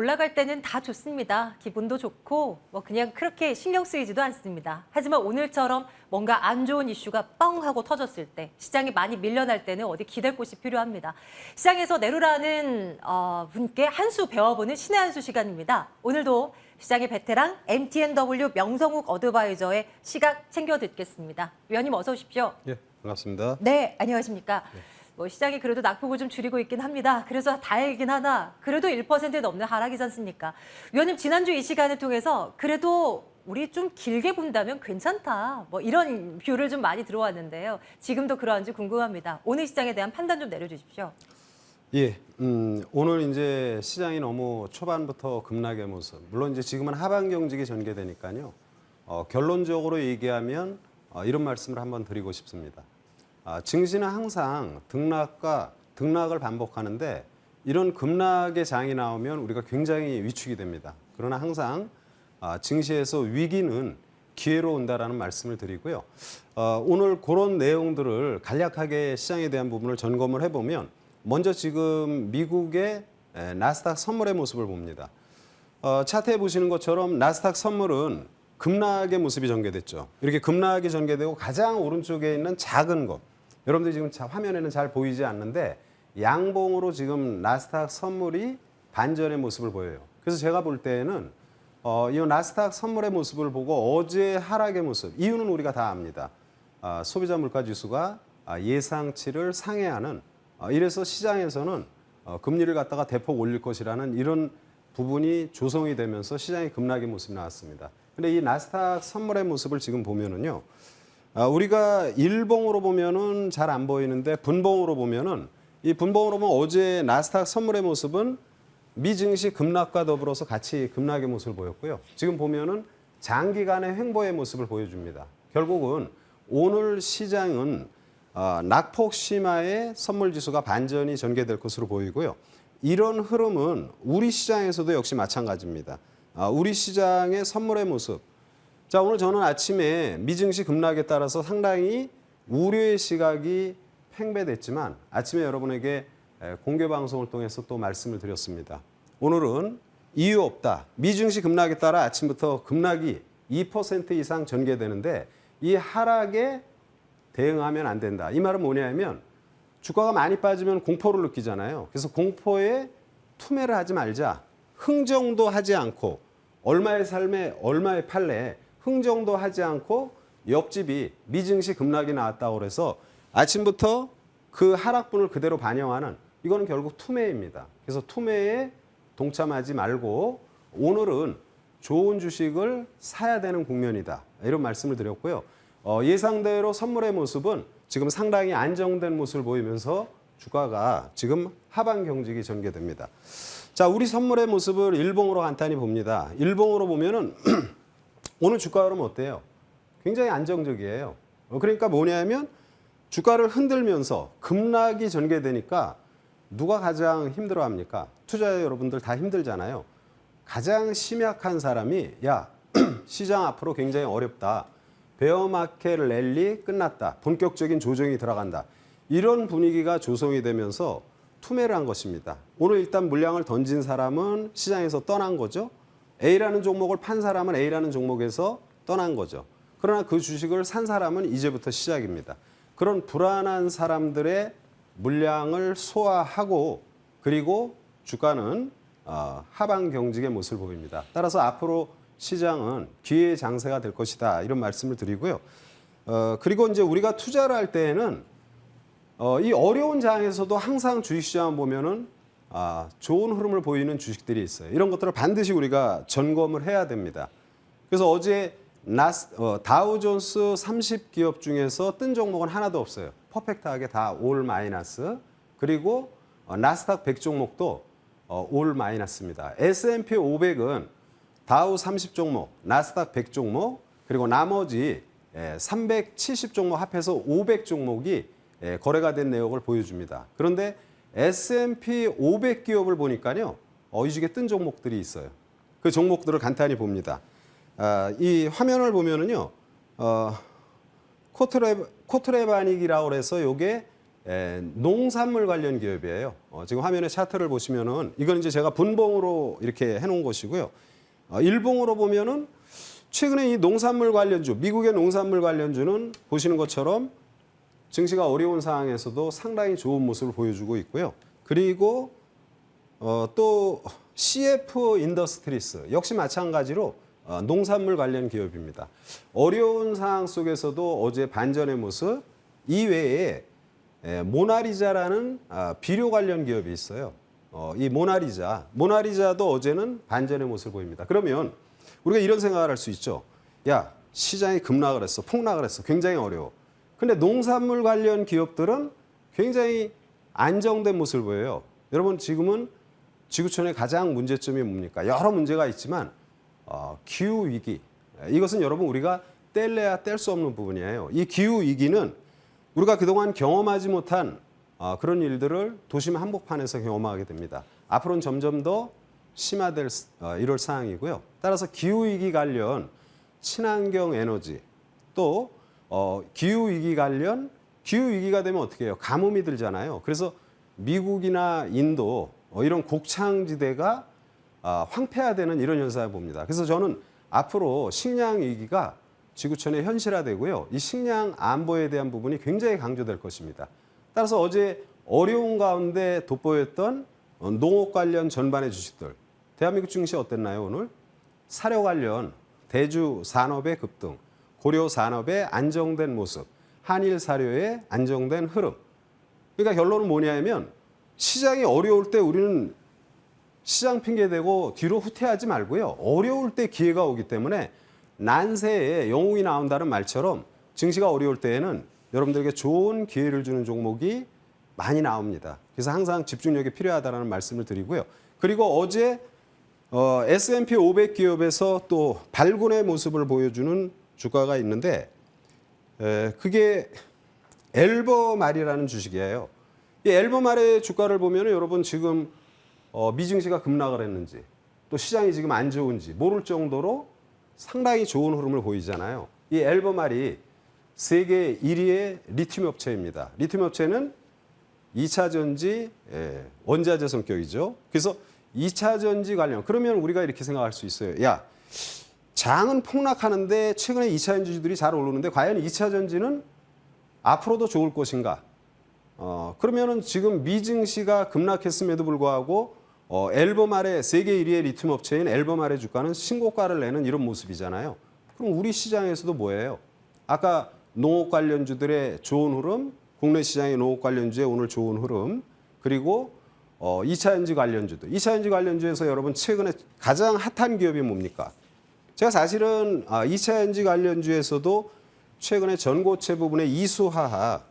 올라갈 때는 다 좋습니다. 기분도 좋고 뭐 그냥 그렇게 신경 쓰이지도 않습니다. 하지만 오늘처럼 뭔가 안 좋은 이슈가 뻥 하고 터졌을 때, 시장이 많이 밀려날 때는 어디 기댈 곳이 필요합니다. 시장에서 내루라는 분께 한 수 배워보는 신의 한 수 시간입니다. 오늘도 시장의 베테랑 MTNW 명성욱 어드바이저의 시각 챙겨 듣겠습니다. 위원님 어서 오십시오. 예, 반갑습니다. 네, 안녕하십니까. 뭐 시장이 그래도 낙폭을 좀 줄이고 있긴 합니다. 그래서 다행이긴 하나 그래도 1% 넘는 하락이지 않습니까? 위원님 지난주 이 시간을 통해서 그래도 우리 좀 길게 본다면 괜찮다. 뭐 이런 뷰를 좀 많이 들어왔는데요. 지금도 그러한지 궁금합니다. 오늘 시장에 대한 판단 좀 내려주십시오. 예, 오늘 이제 시장이 너무 초반부터 급락의 모습. 물론 이제 지금은 하반 경직이 전개되니까요. 결론적으로 얘기하면 이런 말씀을 한번 드리고 싶습니다. 증시는 항상 등락을 반복하는데 이런 급락의 장이 나오면 우리가 굉장히 위축이 됩니다. 그러나 항상 증시에서 위기는 기회로 온다라는 말씀을 드리고요. 오늘 그런 내용들을 간략하게 시장에 대한 부분을 점검을 해보면 먼저 지금 미국의 나스닥 선물의 모습을 봅니다. 차트에 보시는 것처럼 나스닥 선물은 급락의 모습이 전개됐죠. 이렇게 급락이 전개되고 가장 오른쪽에 있는 작은 것, 여러분들 지금 화면에는 잘 보이지 않는데 양봉으로 지금 나스닥 선물이 반전의 모습을 보여요. 그래서 제가 볼 때에는 이 나스닥 선물의 모습을 보고 어제 하락의 모습, 이유는 우리가 다 압니다. 소비자 물가 지수가 예상치를 상회하는, 이래서 시장에서는 금리를 갖다가 대폭 올릴 것이라는 이런 부분이 조성이 되면서 시장의 급락의 모습이 나왔습니다. 근데 이 나스닥 선물의 모습을 지금 보면은요, 우리가 일봉으로 보면은 잘 안 보이는데 분봉으로 보면은, 이 분봉으로 보면 어제 나스닥 선물의 모습은 미증시 급락과 더불어서 같이 급락의 모습을 보였고요. 지금 보면은 장기간의 횡보의 모습을 보여줍니다. 결국은 오늘 시장은 낙폭 심화의 선물 지수가 반전이 전개될 것으로 보이고요. 이런 흐름은 우리 시장에서도 역시 마찬가지입니다. 우리 시장의 선물의 모습. 자, 오늘 저는 아침에 미증시 급락에 따라서 상당히 우려의 시각이 팽배됐지만 아침에 여러분에게 공개 방송을 통해서 또 말씀을 드렸습니다. 오늘은 이유 없다. 미증시 급락에 따라 아침부터 급락이 2% 이상 전개되는데 이 하락에 대응하면 안 된다. 이 말은 뭐냐면 주가가 많이 빠지면 공포를 느끼잖아요. 그래서 공포에 투매를 하지 말자. 흥정도 하지 않고 얼마의 삶에 얼마의 판례 흥정도 하지 않고 옆집이 미증시 급락이 나왔다고 그래서 아침부터 그 하락분을 그대로 반영하는, 이거는 결국 투매입니다. 그래서 투매에 동참하지 말고 오늘은 좋은 주식을 사야 되는 국면이다. 이런 말씀을 드렸고요. 예상대로 선물의 모습은 지금 상당히 안정된 모습을 보이면서 주가가 지금 하반 경직이 전개됩니다. 자, 우리 선물의 모습을 일봉으로 간단히 봅니다. 일봉으로 보면은 오늘 주가 흐름 어때요? 굉장히 안정적이에요. 그러니까 뭐냐면 주가를 흔들면서 급락이 전개되니까 누가 가장 힘들어합니까? 투자자 여러분들 다 힘들잖아요. 가장 심약한 사람이 야, 시장 앞으로 굉장히 어렵다. 베어마켓 랠리 끝났다. 본격적인 조정이 들어간다. 이런 분위기가 조성이 되면서 투매를 한 것입니다. 오늘 일단 물량을 던진 사람은 시장에서 떠난 거죠. A라는 종목을 판 사람은 A라는 종목에서 떠난 거죠. 그러나 그 주식을 산 사람은 이제부터 시작입니다. 그런 불안한 사람들의 물량을 소화하고 그리고 주가는 하방 경직의 모습을 보입니다. 따라서 앞으로 시장은 기회의 장세가 될 것이다. 이런 말씀을 드리고요. 그리고 이제 우리가 투자를 할 때에는 이 어려운 장에서도 항상 주식시장을 보면은 좋은 흐름을 보이는 주식들이 있어요. 이런 것들을 반드시 우리가 점검을 해야 됩니다. 그래서 어제 다우존스 30기업 중에서 뜬 종목은 하나도 없어요. 퍼펙트하게 다 올 마이너스. 그리고 나스닥 100 종목도 올 마이너스입니다. S&P 500은 다우 30 종목, 나스닥 100 종목, 그리고 나머지 370 종목 합해서 500 종목이 거래가 된 내역을 보여줍니다. 그런데 S&P 500 기업을 보니까요, 이 중에 뜬 종목들이 있어요. 그 종목들을 간단히 봅니다. 이 화면을 보면은요, 코트레바닉이라고 해서 이게 농산물 관련 기업이에요. 지금 화면에 차트를 보시면은 이건 이제 제가 분봉으로 이렇게 해놓은 것이고요. 일봉으로 보면은 최근에 이 농산물 관련주, 미국의 농산물 관련주는 보시는 것처럼 증시가 어려운 상황에서도 상당히 좋은 모습을 보여주고 있고요. 그리고 또 CF 인더스트리스 역시 마찬가지로 농산물 관련 기업입니다. 어려운 상황 속에서도 어제 반전의 모습 이외에 모나리자라는 비료 관련 기업이 있어요. 이 모나리자도 어제는 반전의 모습을 보입니다. 그러면 우리가 이런 생각을 할 수 있죠. 야, 시장이 급락을 했어, 폭락을 했어, 굉장히 어려워. 근데 농산물 관련 기업들은 굉장히 안정된 모습을 보여요. 여러분 지금은 지구촌의 가장 문제점이 뭡니까? 여러 문제가 있지만 기후 위기. 이것은 여러분 우리가 뗄래야 뗄 수 없는 부분이에요. 이 기후 위기는 우리가 그동안 경험하지 못한 그런 일들을 도심 한복판에서 경험하게 됩니다. 앞으로는 점점 더 심화될 이럴 상황이고요. 따라서 기후 위기 관련 친환경 에너지 또 기후 위기가 되면 어떻게 해요? 가뭄이 들잖아요. 그래서 미국이나 인도 이런 곡창지대가 황폐화되는 이런 현상을 봅니다. 그래서 저는 앞으로 식량 위기가 지구촌에 현실화되고요. 이 식량 안보에 대한 부분이 굉장히 강조될 것입니다. 따라서 어제 어려운 가운데 돋보였던 농업 관련 전반의 주식들. 대한민국 증시 어땠나요, 오늘? 사료 관련 대주 산업의 급등, 고려 산업의 안정된 모습, 한일 사료의 안정된 흐름. 그러니까 결론은 뭐냐면 시장이 어려울 때 우리는 시장 핑계대고 뒤로 후퇴하지 말고요. 어려울 때 기회가 오기 때문에 난세에 영웅이 나온다는 말처럼 증시가 어려울 때에는 여러분들에게 좋은 기회를 주는 종목이 많이 나옵니다. 그래서 항상 집중력이 필요하다는 말씀을 드리고요. 그리고 어제 S&P 500 기업에서 또 발군의 모습을 보여주는 주가가 있는데 그게 엘버말이라는 주식이에요. 이 엘버말의 주가를 보면 여러분 지금 미증시가 급락을 했는지 또 시장이 지금 안 좋은지 모를 정도로 상당히 좋은 흐름을 보이잖아요. 이 엘버말이 세계 1위의 리튬 업체입니다. 리튬 업체는 2차 전지 원자재 성격이죠. 그래서 2차 전지 관련 그러면 우리가 이렇게 생각할 수 있어요. 야, 장은 폭락하는데 최근에 2차 전지들이 잘 오르는데 과연 2차 전지는 앞으로도 좋을 것인가? 그러면은 지금 미증시가 급락했음에도 불구하고 엘버말의 세계 1위의 리튬 업체인 엘버말의 주가는 신고가를 내는 이런 모습이잖아요. 그럼 우리 시장에서도 뭐예요? 아까 농업 관련주들의 좋은 흐름, 국내 시장의 농업 관련주의 오늘 좋은 흐름, 그리고 2차 전지 관련주들. 2차 전지 관련주에서 여러분 최근에 가장 핫한 기업이 뭡니까? 제가 사실은 2차 전지 관련주에서도 최근에 전고체 부분의 이수화학.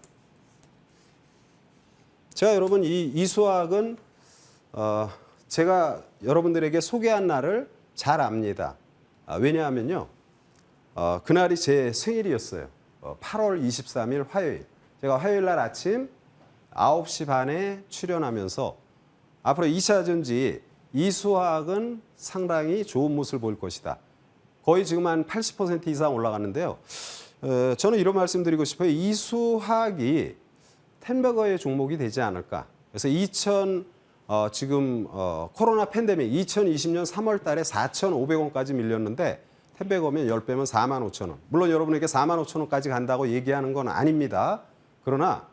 제가 여러분 이 이수화학은 제가 여러분들에게 소개한 날을 잘 압니다. 왜냐하면요. 그날이 제 생일이었어요. 8월 23일 화요일. 제가 화요일 날 아침 9시 반에 출연하면서 앞으로 2차 전지 이수화학은 상당히 좋은 모습을 보일 것이다. 거의 지금 한 80% 이상 올라갔는데요. 저는 이런 말씀 드리고 싶어요. 이수화학이 텐버거의 종목이 되지 않을까. 그래서 지금 코로나 팬데믹 2020년 3월 달에 4,500원까지 밀렸는데 텐버거면 10배면 45,000원. 물론 여러분에게 45,000원까지 간다고 얘기하는 건 아닙니다. 그러나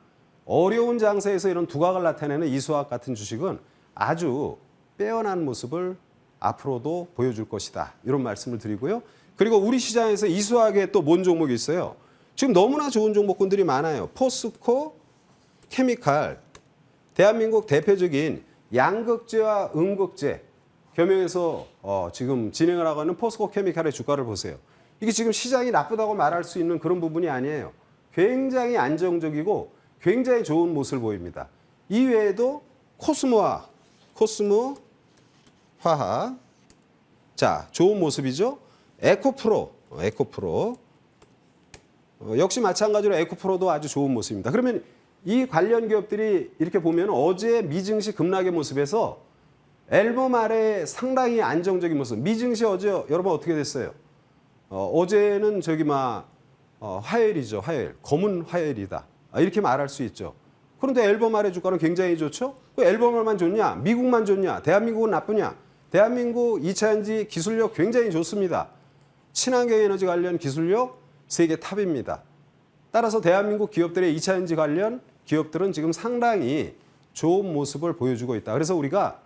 어려운 장세에서 이런 두각을 나타내는 이수화학 같은 주식은 아주 빼어난 모습을 앞으로도 보여줄 것이다. 이런 말씀을 드리고요. 그리고 우리 시장에서 이수화학에 또 뭔 종목이 있어요? 지금 너무나 좋은 종목군들이 많아요. 포스코 케미칼, 대한민국 대표적인 양극재와 음극재 겸용해서 지금 진행을 하고 있는 포스코 케미칼의 주가를 보세요. 이게 지금 시장이 나쁘다고 말할 수 있는 그런 부분이 아니에요. 굉장히 안정적이고 굉장히 좋은 모습을 보입니다. 이외에도 코스모화학. 자, 좋은 모습이죠. 에코프로. 역시 마찬가지로 에코프로도 아주 좋은 모습입니다. 그러면 이 관련 기업들이 이렇게 보면 어제 미증시 급락의 모습에서 엘버말의 상당히 안정적인 모습. 미증시 어제 여러분 어떻게 됐어요? 어제는 화요일이죠. 화요일. 검은 화요일이다. 이렇게 말할 수 있죠. 그런데 앨범 할애 주가는 굉장히 좋죠. 그 앨범만 좋냐? 미국만 좋냐? 대한민국은 나쁘냐? 대한민국 2차 전지 기술력 굉장히 좋습니다. 친환경 에너지 관련 기술력 세계 탑입니다. 따라서 대한민국 기업들의 2차 전지 관련 기업들은 지금 상당히 좋은 모습을 보여주고 있다. 그래서 우리가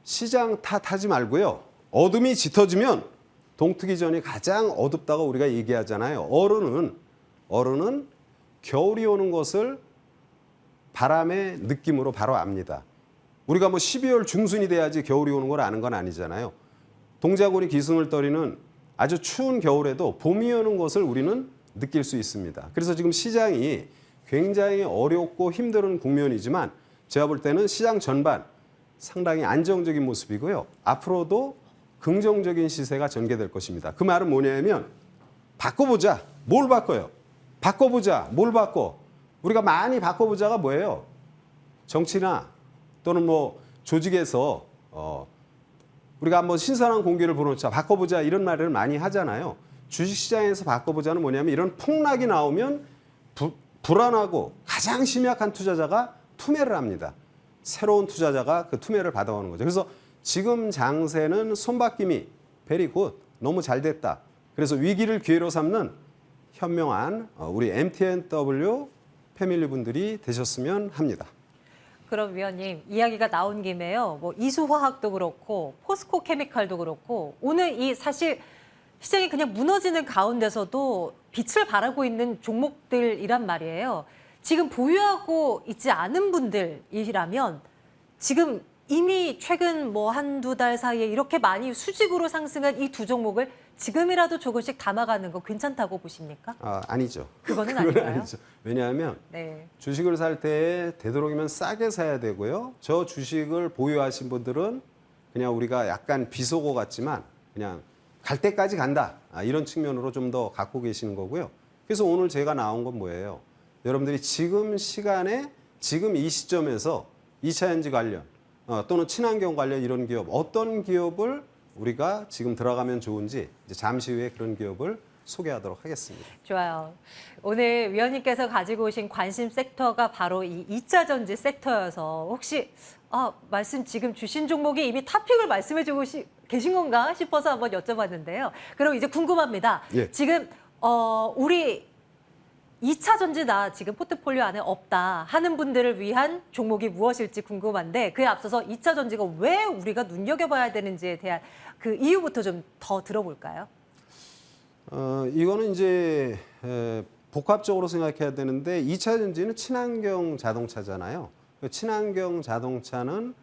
시장 탓하지 말고요. 어둠이 짙어지면 동트기 전이 가장 어둡다고 우리가 얘기하잖아요. 어른은 겨울이 오는 것을 바람의 느낌으로 바로 압니다. 우리가 뭐 12월 중순이 돼야지 겨울이 오는 걸 아는 건 아니잖아요. 동자군이 기승을 떨이는 아주 추운 겨울에도 봄이 오는 것을 우리는 느낄 수 있습니다. 그래서 지금 시장이 굉장히 어렵고 힘든 국면이지만 제가 볼 때는 시장 전반 상당히 안정적인 모습이고요. 앞으로도 긍정적인 시세가 전개될 것입니다. 그 말은 뭐냐면 바꿔보자. 뭘 바꿔요? 바꿔보자. 뭘 바꿔? 우리가 많이 바꿔보자가 뭐예요? 정치나 또는 뭐 조직에서 우리가 한번 신선한 공기를 불어넣자. 바꿔보자 이런 말을 많이 하잖아요. 주식시장에서 바꿔보자는 뭐냐면 이런 폭락이 나오면 불안하고 가장 심약한 투자자가 투매를 합니다. 새로운 투자자가 그 투매를 받아오는 거죠. 그래서 지금 장세는 손바뀜이 베리 굿, 너무 잘 됐다. 그래서 위기를 기회로 삼는 현명한 우리 MTNW 패밀리 분들이 되셨으면 합니다. 그럼 위원님 이야기가 나온 김에요. 뭐 이수화학도 그렇고 포스코 케미칼도 그렇고 오늘 이 사실 시장이 그냥 무너지는 가운데서도 빛을 발하고 있는 종목들이란 말이에요. 지금 보유하고 있지 않은 분들이라면 지금 이미 최근 뭐 한두 달 사이에 이렇게 많이 수직으로 상승한 이 두 종목을 지금이라도 조금씩 담아가는 거 괜찮다고 보십니까? 아니죠. 그거는 아닌가요? 아니죠. 왜냐하면 네. 주식을 살 때 되도록이면 싸게 사야 되고요. 저 주식을 보유하신 분들은 그냥 우리가 약간 비속어 같지만 그냥 갈 때까지 간다. 이런 측면으로 좀 더 갖고 계시는 거고요. 그래서 오늘 제가 나온 건 뭐예요? 여러분들이 지금 시간에 지금 이 시점에서 2차 전지 관련 또는 친환경 관련 이런 기업 어떤 기업을 우리가 지금 들어가면 좋은지 이제 잠시 후에 그런 기업을 소개하도록 하겠습니다. 좋아요. 오늘 위원님께서 가지고 오신 관심 섹터가 바로 이 2차 전지 섹터여서 혹시 말씀 지금 주신 종목이 이미 탑픽을 말씀해 주고 계신 건가 싶어서 한번 여쭤봤는데요. 그럼 이제 궁금합니다. 예. 지금 우리 2차 전지 나 지금 포트폴리오 안에 없다 하는 분들을 위한 종목이 무엇일지 궁금한데 그에 앞서서 2차 전지가 왜 우리가 눈여겨봐야 되는지에 대한 그 이유부터 좀 더 들어볼까요? 이거는 이제 복합적으로 생각해야 되는데 2차 전지는 친환경 자동차잖아요. 친환경 자동차는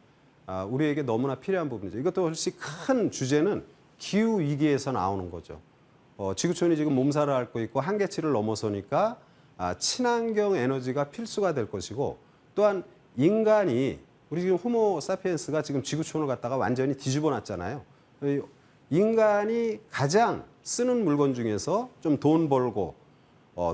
우리에게 너무나 필요한 부분이죠. 이것도 훨씬 큰 주제는 기후 위기에서 나오는 거죠. 지구촌이 지금 몸살을 앓고 있고 한계치를 넘어서니까 친환경 에너지가 필수가 될 것이고 또한 인간이 우리 지금 호모 사피엔스가 지금 지구촌을 갖다가 완전히 뒤집어 놨잖아요. 인간이 가장 쓰는 물건 중에서 좀 돈 벌고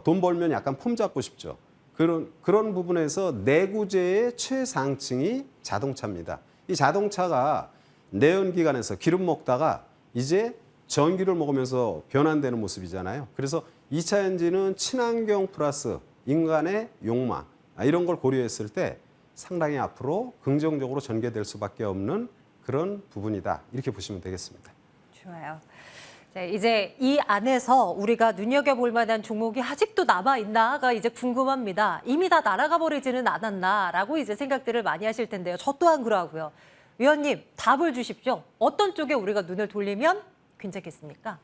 돈 벌면 약간 폼 잡고 싶죠. 그런 부분에서 내구재의 최상층이 자동차입니다. 이 자동차가 내연기관에서 기름 먹다가 이제 전기를 먹으면서 변환되는 모습이잖아요. 그래서 2차 전지는 친환경 플러스 인간의 욕망 이런 걸 고려했을 때 상당히 앞으로 긍정적으로 전개될 수밖에 없는 그런 부분이다. 이렇게 보시면 되겠습니다. 좋아요. 자, 이제 이 안에서 우리가 눈여겨볼 만한 종목이 아직도 남아있나가 이제 궁금합니다. 이미 다 날아가 버리지는 않았나라고 이제 생각들을 많이 하실 텐데요. 저 또한 그러고요. 위원님, 답을 주십시오. 어떤 쪽에 우리가 눈을 돌리면 괜찮겠습니까?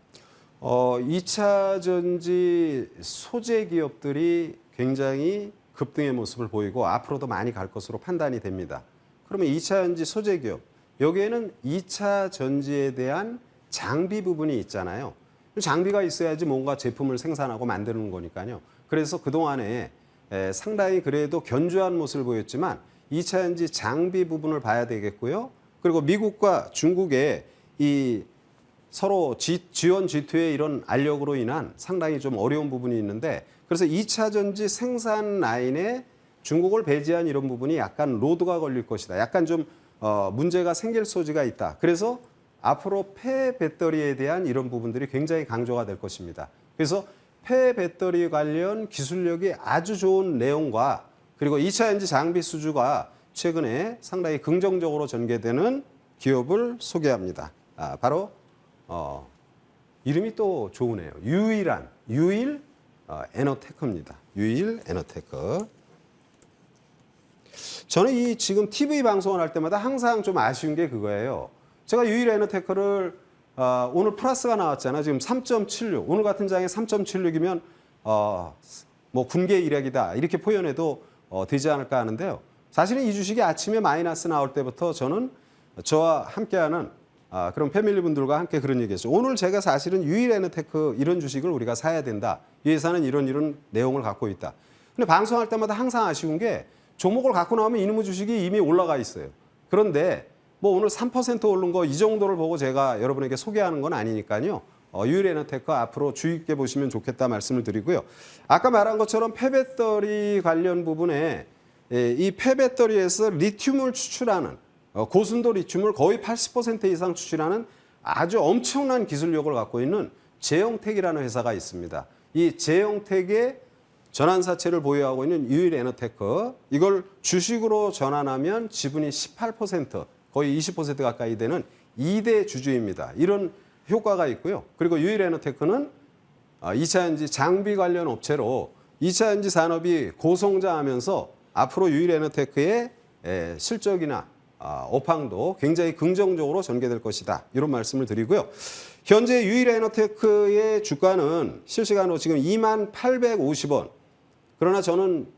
2차 전지 소재 기업들이 굉장히 급등의 모습을 보이고 앞으로도 많이 갈 것으로 판단이 됩니다. 그러면 2차 전지 소재 기업, 여기에는 2차 전지에 대한 장비 부분이 있잖아요. 장비가 있어야지 뭔가 제품을 생산하고 만드는 거니까요. 그래서 그동안에 상당히 그래도 견조한 모습을 보였지만 2차 전지 장비 부분을 봐야 되겠고요. 그리고 미국과 중국의 이 서로 G1, G2의 이런 알력으로 인한 상당히 좀 어려운 부분이 있는데 그래서 2차 전지 생산 라인에 중국을 배제한 이런 부분이 약간 로드가 걸릴 것이다. 약간 좀 문제가 생길 소지가 있다. 그래서 앞으로 폐 배터리에 대한 이런 부분들이 굉장히 강조가 될 것입니다. 그래서 폐 배터리 관련 기술력이 아주 좋은 내용과 그리고 2차 엔진 장비 수주가 최근에 상당히 긍정적으로 전개되는 기업을 소개합니다. 바로 이름이 또 좋으네요. 유일 에너테크입니다. 유일 에너테크. 저는 이 지금 TV 방송을 할 때마다 항상 좀 아쉬운 게 그거예요. 제가 유일 에너테크를 오늘 플러스가 나왔잖아요. 지금 3.76. 오늘 같은 장에 3.76이면 뭐 군계 일약이다 이렇게 표현해도 되지 않을까 하는데요. 사실은 이 주식이 아침에 마이너스 나올 때부터 저는 저와 함께하는 그런 패밀리 분들과 함께 그런 얘기했죠. 오늘 제가 사실은 유일 에너테크 이런 주식을 우리가 사야 된다. 이 회사는 이런 내용을 갖고 있다. 근데 방송할 때마다 항상 아쉬운 게 종목을 갖고 나오면 이놈의 주식이 이미 올라가 있어요. 그런데 뭐 오늘 3% 오른 거 이 정도를 보고 제가 여러분에게 소개하는 건 아니니까요. 유일 에너테크 앞으로 주의 깊게 보시면 좋겠다 말씀을 드리고요. 아까 말한 것처럼 폐배터리 관련 부분에 이 폐배터리에서 리튬을 추출하는 고순도 리튬을 거의 80% 이상 추출하는 아주 엄청난 기술력을 갖고 있는 제영텍이라는 회사가 있습니다. 이 제영텍의 전환사채를 보유하고 있는 유일 에너테크, 이걸 주식으로 전환하면 지분이 18%, 거의 20% 가까이 되는 2대 주주입니다. 이런 효과가 있고요. 그리고 유일 에너테크는 2차 엔진 장비 관련 업체로 2차 엔진 산업이 고성장하면서 앞으로 유일 에너테크의 실적이나 업황도 굉장히 긍정적으로 전개될 것이다. 이런 말씀을 드리고요. 현재 유일 에너테크의 주가는 실시간으로 지금 2850원. 그러나 저는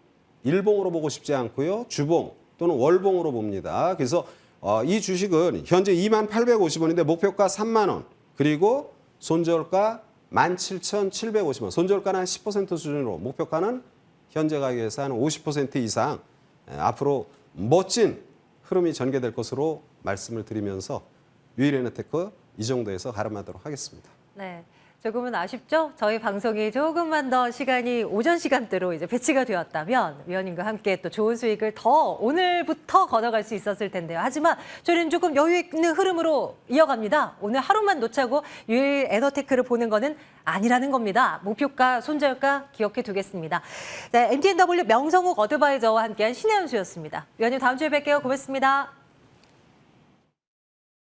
일봉으로 보고 싶지 않고요. 주봉 또는 월봉으로 봅니다. 그래서 이 주식은 현재 2850원인데 목표가 3만 원. 그리고 손절가 17,750원. 손절가는 한 10% 수준으로 목표가는 현재 가격에서 한 50% 이상 앞으로 멋진 흐름이 전개될 것으로 말씀을 드리면서 유일 에너테크 이 정도에서 가름하도록 하겠습니다. 네. 조금은 아쉽죠? 저희 방송이 조금만 더 시간이 오전 시간대로 이제 배치가 되었다면 위원님과 함께 또 좋은 수익을 더 오늘부터 걷어갈 수 있었을 텐데요. 하지만 저희는 조금 여유 있는 흐름으로 이어갑니다. 오늘 하루만 놓자고 유일 에너테크를 보는 거는 아니라는 겁니다. 목표가, 손절가 기억해 두겠습니다. 네, MTNW 명성욱 어드바이저와 함께한 신의 한 수였습니다. 위원님 다음 주에 뵐게요. 고맙습니다.